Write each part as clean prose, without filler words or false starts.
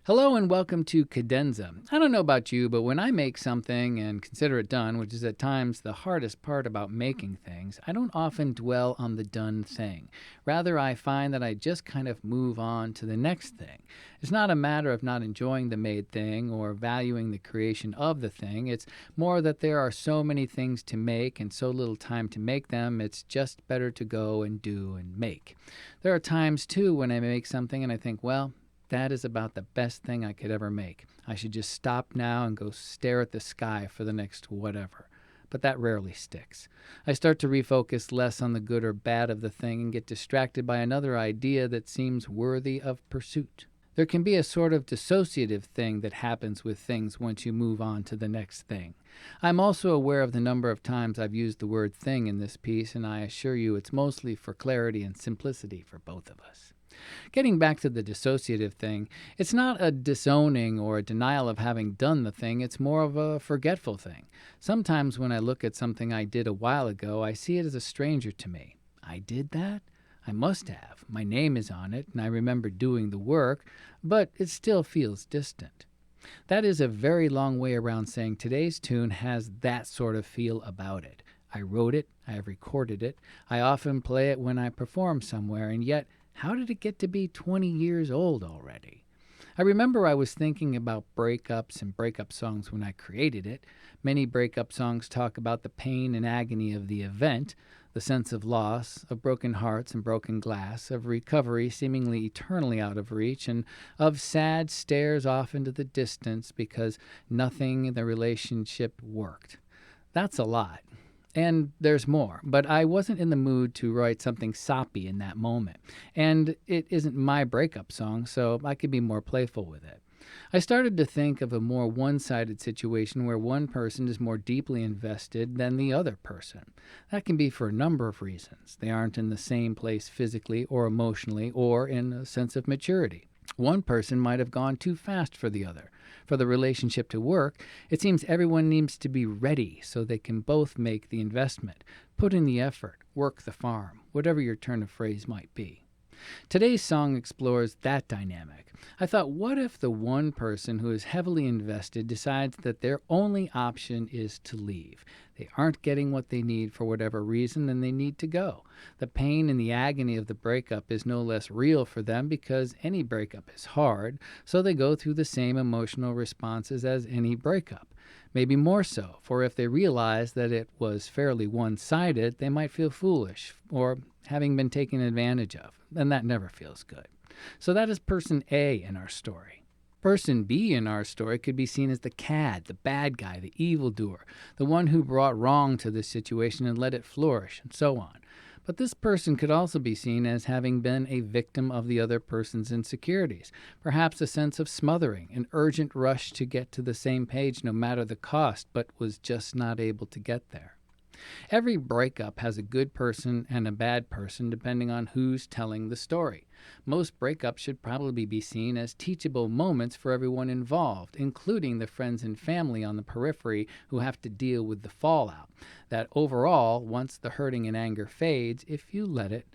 Hello and welcome to Cadenza. I don't know about you, but when I make something and consider it done, which is at times the hardest part about making things, I don't often dwell on the done thing. Rather, I find that I just kind of move on to the next thing. It's not a matter of not enjoying the made thing or valuing the creation of the thing. It's more that there are so many things to make and so little time to make them, it's just better to go and do and make. There are times, too, when I make something and I think, well, that is about the best thing I could ever make. I should just stop now and go stare at the sky for the next whatever. But that rarely sticks. I start to refocus less on the good or bad of the thing and get distracted by another idea that seems worthy of pursuit. There can be a sort of dissociative thing that happens with things once you move on to the next thing. I'm also aware of the number of times I've used the word thing in this piece, and I assure you it's mostly for clarity and simplicity for both of us. Getting back to the dissociative thing, it's not a disowning or a denial of having done the thing, it's more of a forgetful thing. Sometimes when I look at something I did a while ago, I see it as a stranger to me. I did that? I must have. My name is on it, and I remember doing the work, but it still feels distant. That is a very long way around saying today's tune has that sort of feel about it. I wrote it, I have recorded it, I often play it when I perform somewhere, and yet how did it get to be 20 years old already? I remember I was thinking about breakups and breakup songs when I created it. Many breakup songs talk about the pain and agony of the event, the sense of loss, of broken hearts and broken glass, of recovery seemingly eternally out of reach, and of sad stares off into the distance because nothing in the relationship worked. That's a lot. And there's more, but I wasn't in the mood to write something soppy in that moment. And it isn't my breakup song, so I could be more playful with it. I started to think of a more one-sided situation where one person is more deeply invested than the other person. That can be for a number of reasons. They aren't in the same place physically or emotionally or in a sense of maturity. One person might have gone too fast for the other. For the relationship to work, it seems everyone needs to be ready so they can both make the investment, put in the effort, work the farm, whatever your turn of phrase might be. Today's song explores that dynamic. I thought, what if the one person who is heavily invested decides that their only option is to leave? They aren't getting what they need for whatever reason, and they need to go. The pain and the agony of the breakup is no less real for them because any breakup is hard, so they go through the same emotional responses as any breakup. Maybe more so, for if they realize that it was fairly one-sided, they might feel foolish or having been taken advantage of, and that never feels good. So that is person A in our story. Person B in our story could be seen as the cad, the bad guy, the evildoer, the one who brought wrong to the situation and let it flourish, and so on. But this person could also be seen as having been a victim of the other person's insecurities, perhaps a sense of smothering, an urgent rush to get to the same page no matter the cost, but was just not able to get there. Every breakup has a good person and a bad person depending on who's telling the story. Most breakups should probably be seen as teachable moments for everyone involved, including the friends and family on the periphery who have to deal with the fallout. That overall, once the hurting and anger fades, if you let it,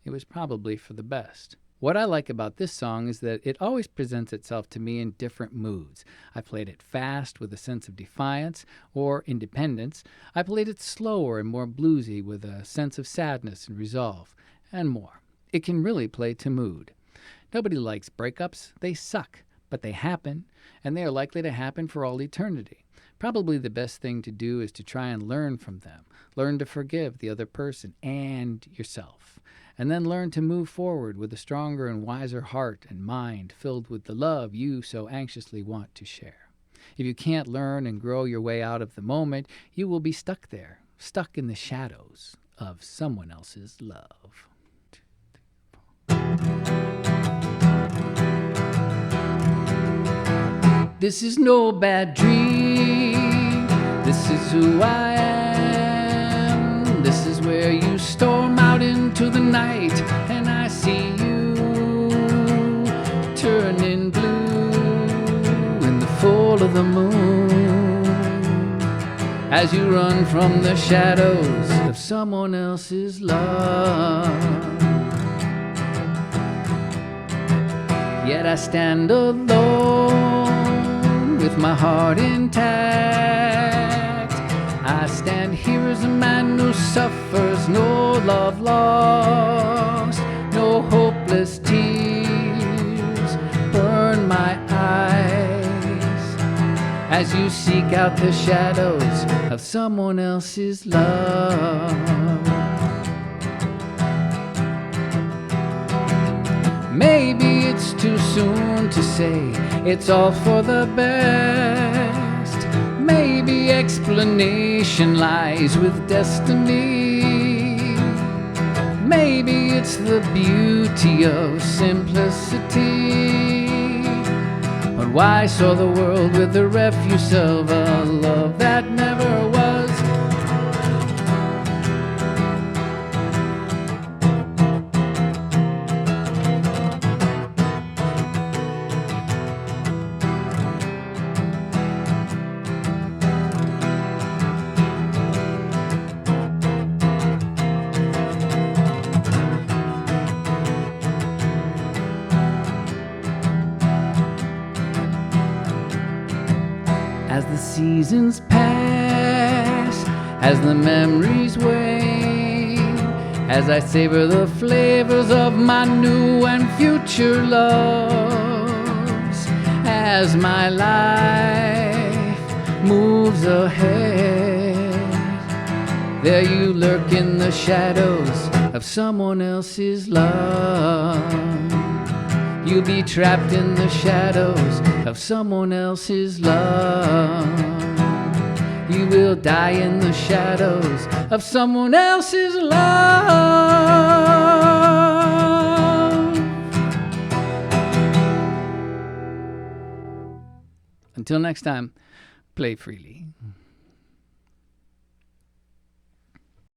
it was probably for the best. What I like about this song is that it always presents itself to me in different moods. I played it fast with a sense of defiance or independence. I played it slower and more bluesy with a sense of sadness and resolve, and more. It can really play to mood. Nobody likes breakups. They suck, but they happen, and they are likely to happen for all eternity. Probably the best thing to do is to try and learn from them. Learn to forgive the other person and yourself. And then learn to move forward with a stronger and wiser heart and mind filled with the love you so anxiously want to share. If you can't learn and grow your way out of the moment, you will be stuck there, stuck in the shadows of someone else's love. This is no bad dream. This is who I am. This is where you storm out into the night, and I see you turning blue in the full of the moon as you run from the shadows of someone else's love. Yet I stand alone with my heart intact. I stand here as a man who suffers no love lost, no hopeless tears burn my eyes as you seek out the shadows of someone else's love. Maybe it's too soon to say it's all for the best. Maybe explanation lies with destiny. Maybe it's the beauty of simplicity. But why soil the world with the refuse of a love that never was? As the seasons pass, as the memories wane, as I savor the flavors of my new and future loves, as my life moves ahead, there you lurk in the shadows of someone else's love. You'll be trapped in the shadows of someone else's love. You will die in the shadows of someone else's love. Until next time, play freely.